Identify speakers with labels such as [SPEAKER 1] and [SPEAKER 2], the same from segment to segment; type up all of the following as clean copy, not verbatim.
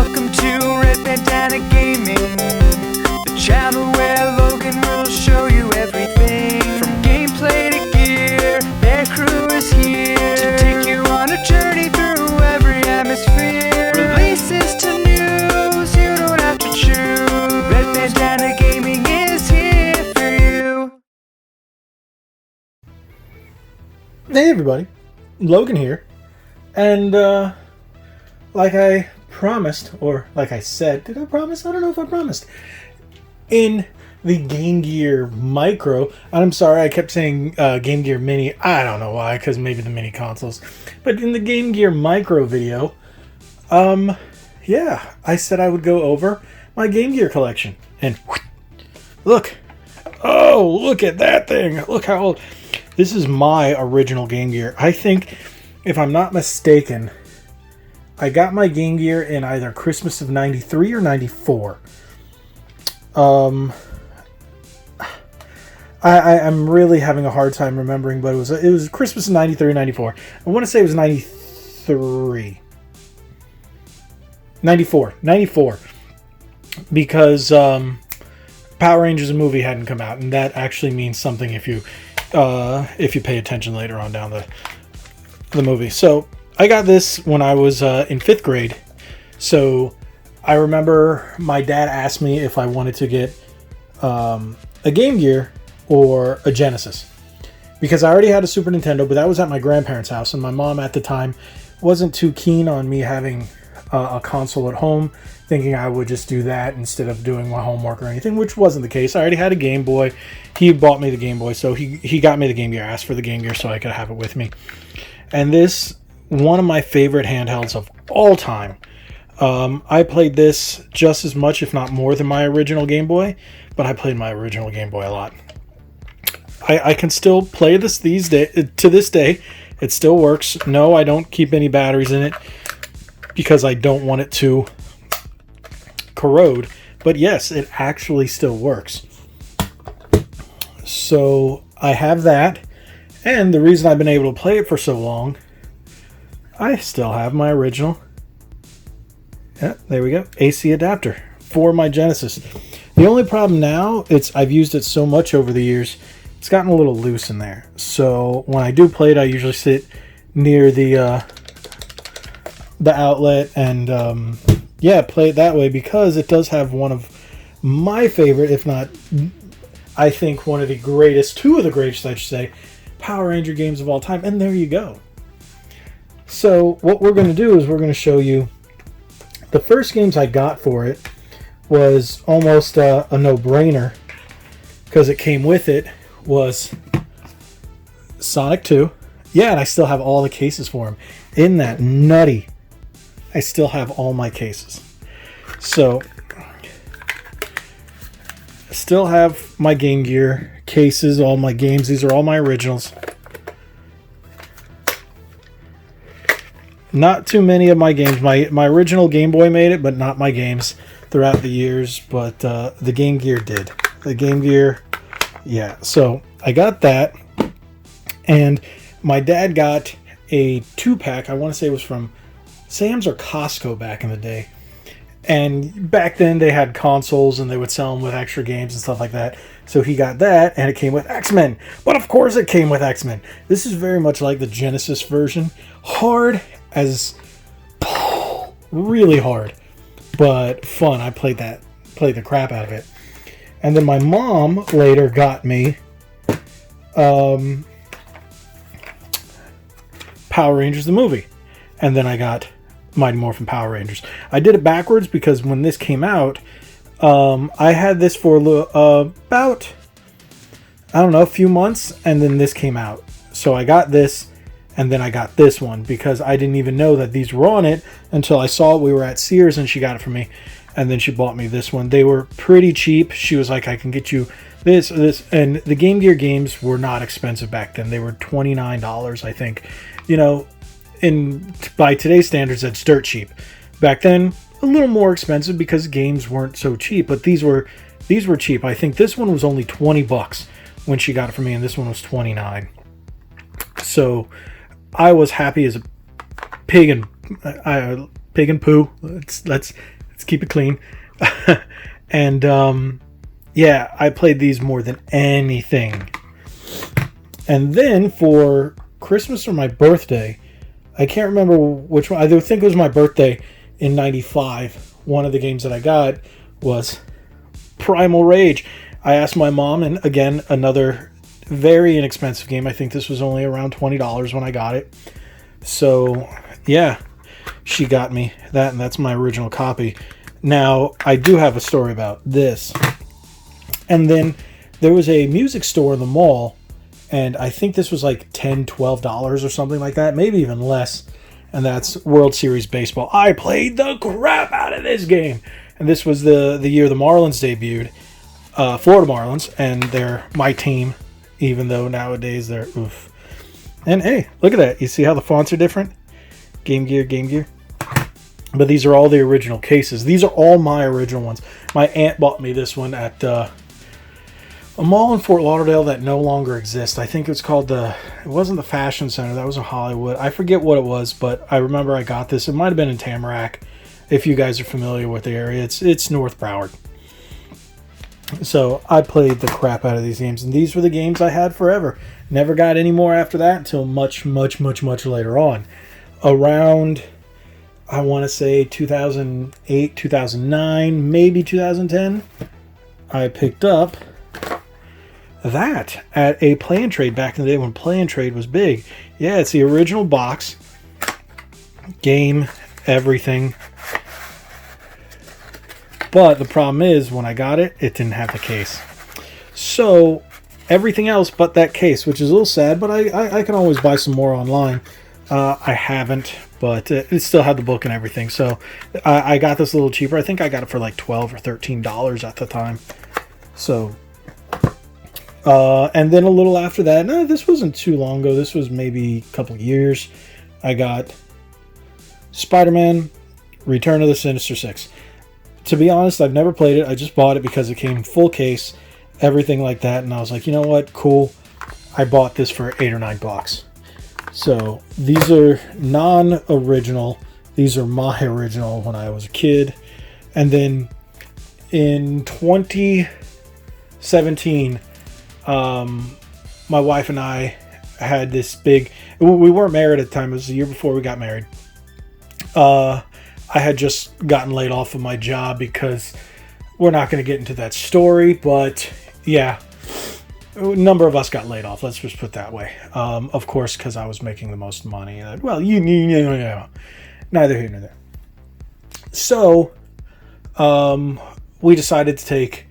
[SPEAKER 1] Welcome to Red Bandana Gaming, the channel where Logan will show you everything. From gameplay to gear, their crew is here to take you on a journey through every atmosphere. Releases to news, you don't have to choose. Red Bandana Gaming is here for you.
[SPEAKER 2] Hey everybody, Logan here, and like I promised, or like I said, did I promise? I don't know if I promised. In the Game Gear Micro, and I'm sorry I kept saying Game Gear Mini, I don't know why, because maybe the mini consoles, but in the Game Gear Micro video, yeah, I said I would go over my Game Gear collection, and look, oh, look at that thing, look how old. This is my original Game Gear. I think, if I'm not mistaken, I got my Game Gear in either Christmas of 93 or 94. I'm really having a hard time remembering, but it was Christmas of 93 or 94. I want to say it was 93. 94. Because Power Rangers the movie hadn't come out, and that actually means something if you pay attention later on down the movie. So I got this when I was in 5th grade. So I remember my dad asked me if I wanted to get a Game Gear or a Genesis, because I already had a Super Nintendo, but that was at my grandparents' house, and my mom at the time wasn't too keen on me having a console at home, thinking I would just do that instead of doing my homework or anything, which wasn't the case. I already had a Game Boy. He bought me the Game Boy, so he got me the Game Gear, asked for the Game Gear so I could have it with me. And this, one of my favorite handhelds of all time. I played this just as much, if not more, than my original Game Boy, but I played my original Game Boy a lot. I can still play this to this day. It still works. No, I don't keep any batteries in it because I don't want it to corrode, but yes, it actually still works. So I have that, and the reason I've been able to play it for so long, I still have my original, there we go, AC adapter for my Genesis. The only problem now, I've used it so much over the years, it's gotten a little loose in there. So when I do play it, I usually sit near the outlet and play it that way, because it does have one of my favorite, if not, I think one of the greatest, two of the greatest, I should say, Power Ranger games of all time. And there you go. So what we're going to do is we're going to show you the first games I got for it. Was almost a no-brainer, because it came with it, was Sonic 2. Yeah, and I still have all the cases for him. Isn't that nutty? I still have all my cases. So, I still have my Game Gear cases, all my games. These are all my originals. Not too many of my games. My original Game Boy made it, but not my games throughout the years. But the Game Gear did. The Game Gear, yeah. So, I got that. And my dad got a 2-pack. I want to say it was from Sam's or Costco back in the day. And back then they had consoles and they would sell them with extra games and stuff like that. So he got that, and it came with X-Men. But of course it came with X-Men. This is very much like the Genesis version. Hard as really hard, but fun. I played the crap out of it. And then my mom later got me Power Rangers the movie. And then I got Mighty Morphin Power Rangers. I did it backwards because when this came out, I had this for about, I don't know, a few months, and then this came out. So I got this, and then I got this one, because I didn't even know that these were on it until I saw it. We were at Sears, and she got it for me, and then she bought me this one. They were pretty cheap. She was like, I can get you this, and the Game Gear games were not expensive back then. They were $29, I think. You know, by today's standards, that's dirt cheap. Back then, a little more expensive because games weren't so cheap, but these were cheap. I think this one was only $20 when she got it for me, and this one was $29. So I was happy as a pig, and pig and poo. Let's keep it clean. And yeah, I played these more than anything. And then for Christmas or my birthday, I can't remember which one. I think it was my birthday in '95. One of the games that I got was Primal Rage. I asked my mom, and again, another very inexpensive game. I think this was only around $20 when I got it. So, yeah, she got me that, and that's my original copy. Now, I do have a story about this. And then there was a music store in the mall, and I think this was like $10, $12 or something like that, maybe even less. And that's World Series Baseball. I played the crap out of this game. And this was the year the Marlins debuted. Florida Marlins, and they're my team, even though nowadays they're oof. And hey, look at that. You see how the fonts are different? Game Gear. But these are all the original cases. These are all my original ones. My aunt bought me this one at a mall in Fort Lauderdale that no longer exists. I think it's called it wasn't the Fashion Center. That was in Hollywood. I forget what it was, but I remember I got this. It might have been in Tamarack, if you guys are familiar with the area. It's North Broward. So I played the crap out of these games, and these were the games I had forever. Never got any more after that until much later on. Around, I want to say 2008, 2009, maybe 2010, I picked up that at a Play and Trade back in the day when Play and Trade was big. Yeah, it's the original box, game, everything. But the problem is, when I got it, it didn't have the case. So, everything else but that case, which is a little sad, but I can always buy some more online. I haven't, but it still had the book and everything. So, I got this a little cheaper. I think I got it for like $12 or $13 at the time. So, and then a little after that, no, this wasn't too long ago. This was maybe a couple years. I got Spider-Man, Return of the Sinister Six. To be honest, I've never played it. I just bought it because it came full case, everything like that. And I was like, you know what? Cool. I bought this for $8 or $9. So these are non-original. These are my original when I was a kid. And then in 2017, my wife and I had this big... We weren't married at the time. It was the year before we got married. I had just gotten laid off of my job because we're not going to get into that story, but yeah, a number of us got laid off. Let's just put it that way. Of course, because I was making the most money. Well, neither here nor there. So, we decided to take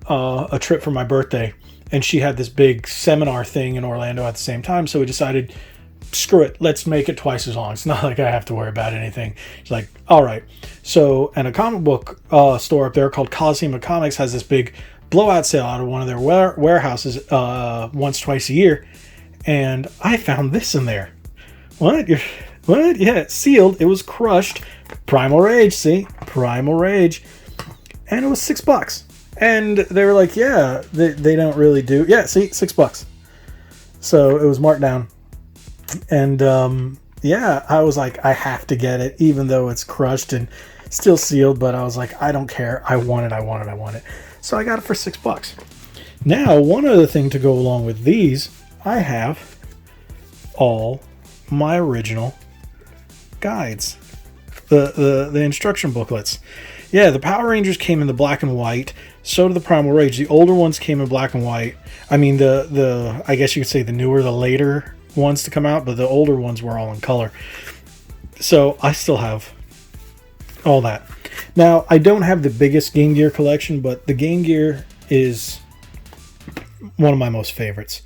[SPEAKER 2] a trip for my birthday, and she had this big seminar thing in Orlando at the same time. So we decided, screw it, let's make it twice as long. It's not like I have to worry about anything. It's like, all right. So, and a comic book store up there called Coliseum of Comics has this big blowout sale out of one of their warehouses once, twice a year. And I found this in there. What? What? Yeah, it's sealed. It was crushed. Primal Rage, see? Primal Rage. And it was $6. And they were like, yeah, they don't really do... Yeah, see? $6. So it was marked down. And yeah, I was like, I have to get it, even though it's crushed and still sealed. But I was like, I don't care. I want it. So I got it for $6. Now, one other thing to go along with these, I have all my original guides, the instruction booklets. Yeah, the Power Rangers came in the black and white. So did the Primal Rage. The older ones came in black and white. I mean, the I guess you could say the later ones to come out, but the older ones were all in color. So I still have all that. Now, I don't have the biggest Game Gear collection, but the Game Gear is one of my most favorites.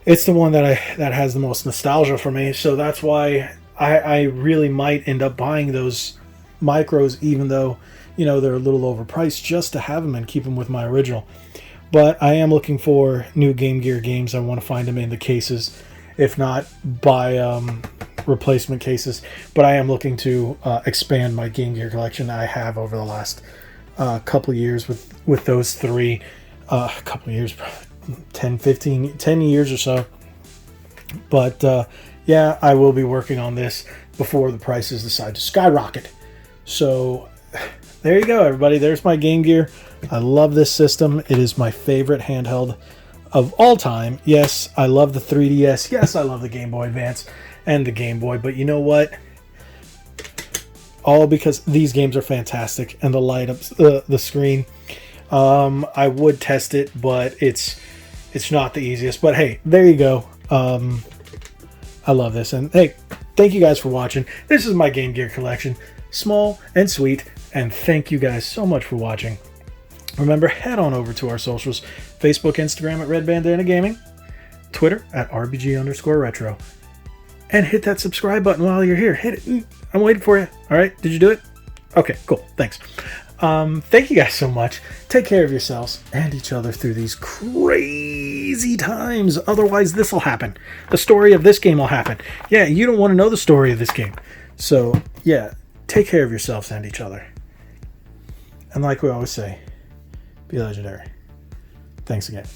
[SPEAKER 2] It's the one that has the most nostalgia for me, so that's why I really might end up buying those micros, even though, you know, they're a little overpriced, just to have them and keep them with my original. But I am looking for new Game Gear games. I want to find them in the cases, if not buy replacement cases. But I am looking to expand my Game Gear collection I have over the last couple of years with those three. Couple of years, 10 years or so. But yeah, I will be working on this before the prices decide to skyrocket. So there you go, everybody. There's my Game Gear. I love this system. It is my favorite handheld of all time. Yes, I love the 3DS. Yes, I love the Game Boy Advance and the Game Boy. But you know what? All because these games are fantastic, and the light up the screen. I would test it, but it's not the easiest. But hey, there you go. I love this, and hey, thank you guys for watching. This is my Game Gear collection, small and sweet, and thank you guys so much for watching. Remember, head on over to our socials: Facebook, Instagram at Red Bandana Gaming, Twitter at RBG_retro, and hit that subscribe button while you're here. Hit it. I'm waiting for you. All right. Did you do it? Okay, cool. Thanks. Thank you guys so much. Take care of yourselves and each other through these crazy times. Otherwise, this will happen. The story of this game will happen. Yeah, you don't want to know the story of this game. So, yeah, take care of yourselves and each other. And like we always say, be legendary. Thanks again.